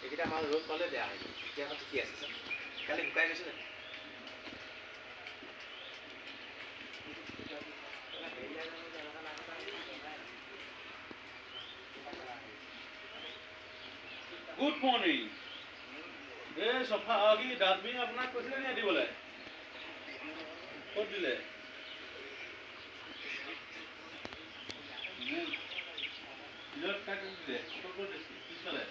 এইকেইটা আমাৰ ৰ'দ পালে বেয়া হয় এতিয়া আকৌ ঠিকে আছে কালি শুকাই গৈছিলে গুড মৰ্নিং এই চফা কি ডাষ্টবিন আপোনাক কৈছিলে নি দিবলৈ ক'ত দিলে দিলে ক'ত দিছে পিছফালে